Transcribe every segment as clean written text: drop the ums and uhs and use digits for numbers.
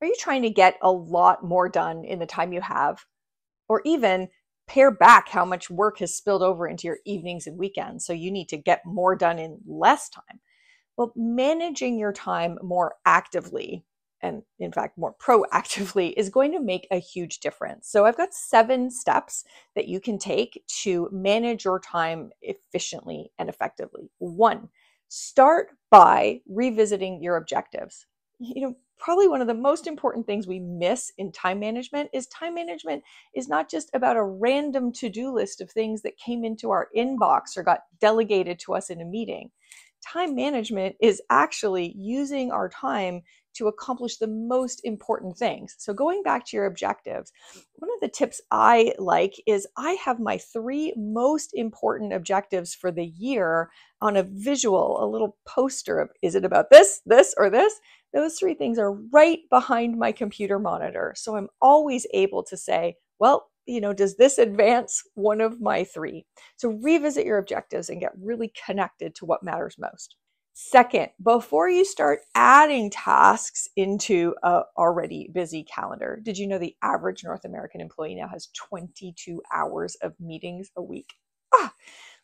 Are you trying to get a lot more done in the time you have? Or even pare back how much work has spilled over into your evenings and weekends, so you need to get more done in less time? Well, managing your time more actively, and in fact, more proactively, is going to make a huge difference. So, I've got 7 steps that you can take to manage your time efficiently and effectively. One, start by revisiting your objectives. Probably one of the most important things we miss in time management is not just about a random to do list of things that came into our inbox or got delegated to us in a meeting. Time management is actually using our time to accomplish the most important things. So, going back to your objectives, one of the tips I like is I have my 3 most important objectives for the year on a visual, a little poster of, is it about this, this, or this? Those 3 things are right behind my computer monitor. So I'm always able to say, well, does this advance one of my 3? So revisit your objectives and get really connected to what matters most. Second, before you start adding tasks into a already busy calendar, did you know the average North American employee now has 22 hours of meetings a week?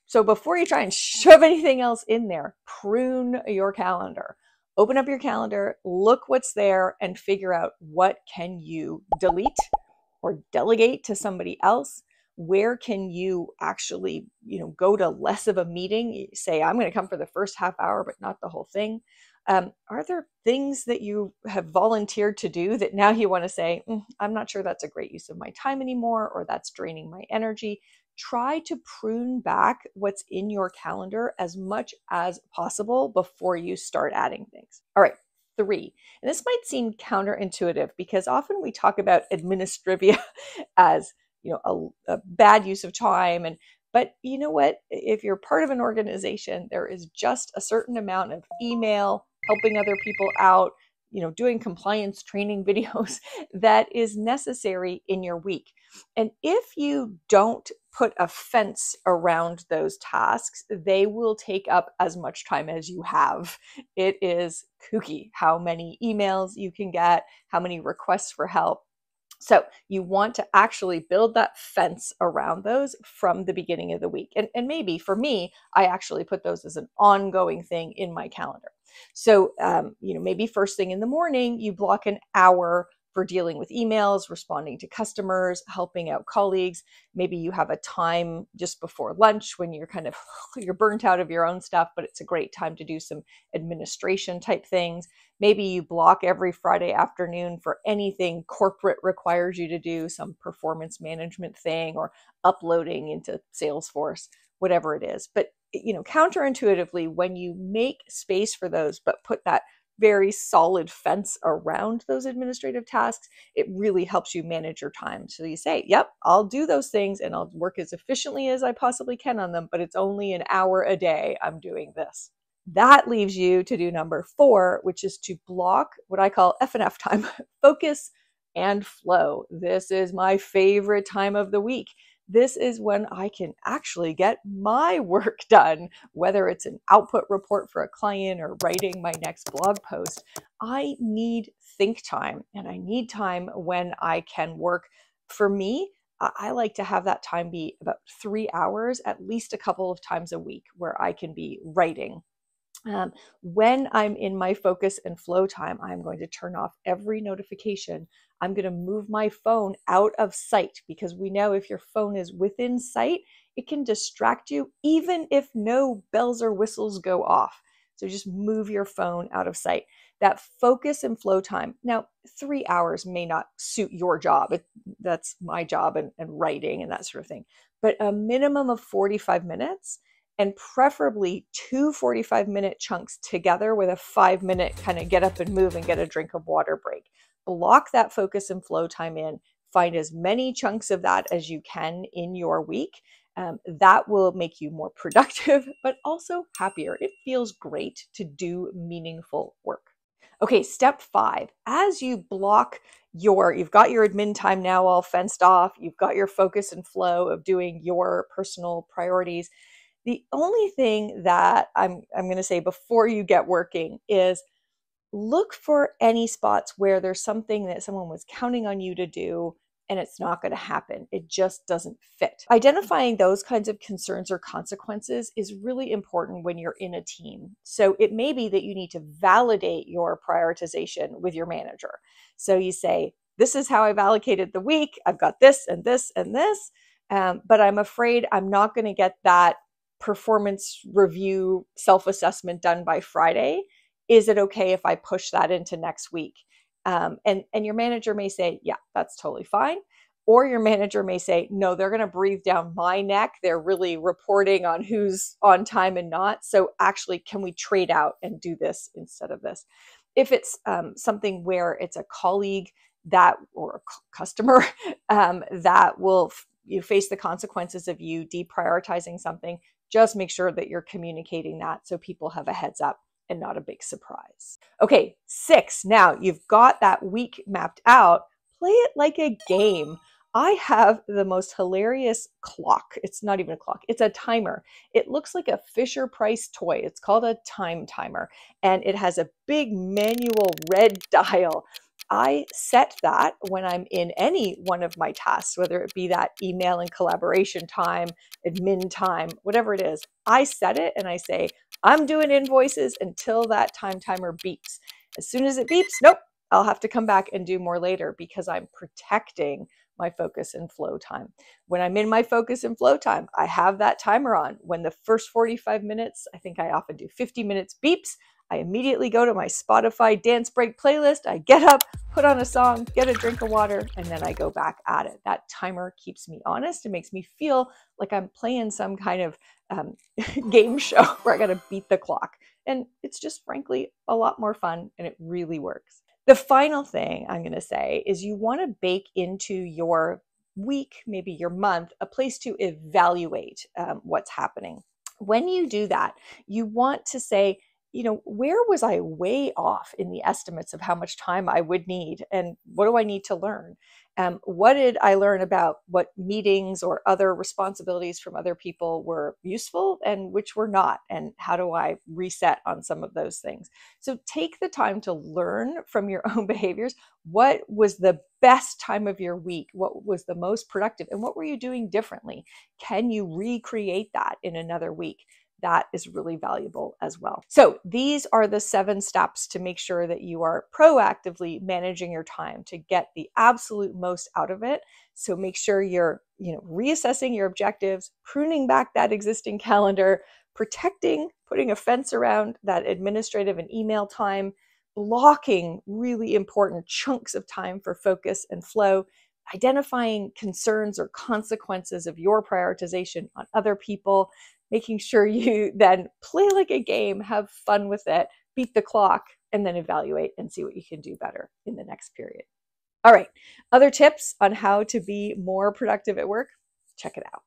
So before you try and shove anything else in there, prune your calendar. Open up your calendar, look what's there, and figure out what can you delete or delegate to somebody else. Where can you actually, go to less of a meeting? Say, I'm going to come for the first half hour, but not the whole thing. Are there things that you have volunteered to do that now you want to say, I'm not sure that's a great use of my time anymore, or that's draining my energy? Try to prune back what's in your calendar as much as possible before you start adding things. All right, 3. And this might seem counterintuitive because often we talk about administrivia as a bad use of time. But you know what? If you're part of an organization, there is just a certain amount of email, helping other people out, doing compliance training videos that is necessary in your week. And if you don't put a fence around those tasks, they will take up as much time as you have. It is kooky how many emails you can get, how many requests for help. So you want to actually build that fence around those from the beginning of the week. And maybe for me, I actually put those as an ongoing thing in my calendar. So, maybe first thing in the morning, you block an hour for dealing with emails, responding to customers, helping out colleagues. Maybe you have a time just before lunch when you're burnt out of your own stuff, but it's a great time to do some administration type things. Maybe you block every Friday afternoon for anything corporate requires you to do, some performance management thing or uploading into Salesforce, whatever it is. But counterintuitively, when you make space for those, but put that very solid fence around those administrative tasks, it really helps you manage your time. So you say, yep, I'll do those things and I'll work as efficiently as I possibly can on them, but it's only an hour a day I'm doing this. That leaves you to do number 4, which is to block what I call F&F time, focus and flow. This is my favorite time of the week. This is when I can actually get my work done, whether it's an output report for a client or writing my next blog post. I need think time, and I need time when I can work. For me, I like to have that time be about 3 hours, at least a couple of times a week, where I can be writing. When I'm in my focus and flow time, I'm going to turn off every notification. I'm going to move my phone out of sight, because we know if your phone is within sight, it can distract you even if no bells or whistles go off. So just move your phone out of sight. That focus and flow time. Now, 3 hours may not suit your job. That's my job and writing and that sort of thing. But a minimum of 45 minutes, and preferably 2 45-minute chunks together with a 5-minute kind of get up and move and get a drink of water break. Block that focus and flow time in. Find as many chunks of that as you can in your week. That will make you more productive, but also happier. It feels great to do meaningful work. Okay, step 5, as you block you've got your admin time now all fenced off, you've got your focus and flow of doing your personal priorities. The only thing that I'm going to say before you get working is look for any spots where there's something that someone was counting on you to do and it's not going to happen. It just doesn't fit. Identifying those kinds of concerns or consequences is really important when you're in a team. So it may be that you need to validate your prioritization with your manager. So you say, this is how I've allocated the week. I've got this and this and this, but I'm afraid I'm not going to get that performance review self-assessment done by Friday. Is it okay if I push that into next week? And your manager may say, yeah, that's totally fine. Or your manager may say, no, they're going to breathe down my neck. They're really reporting on who's on time and not. So actually, can we trade out and do this instead of this? If it's something where it's a colleague that or a customer that will face the consequences of you deprioritizing something, just make sure that you're communicating that so people have a heads up and not a big surprise. Okay, 6. Now you've got that week mapped out. Play it like a game. I have the most hilarious clock. It's not even a clock. It's a timer. It looks like a Fisher-Price toy. It's called a time timer, and it has a big manual red dial. I set that when I'm in any one of my tasks, whether it be that email and collaboration time, admin time, whatever it is. I set it and I say, I'm doing invoices until that time timer beeps. As soon as it beeps, nope, I'll have to come back and do more later because I'm protecting my focus and flow time. When I'm in my focus and flow time, I have that timer on. When the first 45 minutes, I think I often do 50 minutes beeps, I immediately go to my Spotify dance break playlist. I get up, put on a song, get a drink of water, and then I go back at it. That timer keeps me honest. It makes me feel like I'm playing some kind of game show where I got to beat the clock. And it's just frankly a lot more fun and it really works. The final thing I'm going to say is you want to bake into your week, maybe your month, a place to evaluate what's happening. When you do that, you want to say, where was I way off in the estimates of how much time I would need? And what do I need to learn? What did I learn about what meetings or other responsibilities from other people were useful and which were not? And how do I reset on some of those things? So take the time to learn from your own behaviors. What was the best time of your week? What was the most productive? And what were you doing differently? Can you recreate that in another week? That is really valuable as well. So these are the 7 steps to make sure that you are proactively managing your time to get the absolute most out of it. So make sure you're, reassessing your objectives, pruning back that existing calendar, protecting, putting a fence around that administrative and email time, blocking really important chunks of time for focus and flow, identifying concerns or consequences of your prioritization on other people, making sure you then play like a game, have fun with it, beat the clock, and then evaluate and see what you can do better in the next period. All right, other tips on how to be more productive at work? Check it out.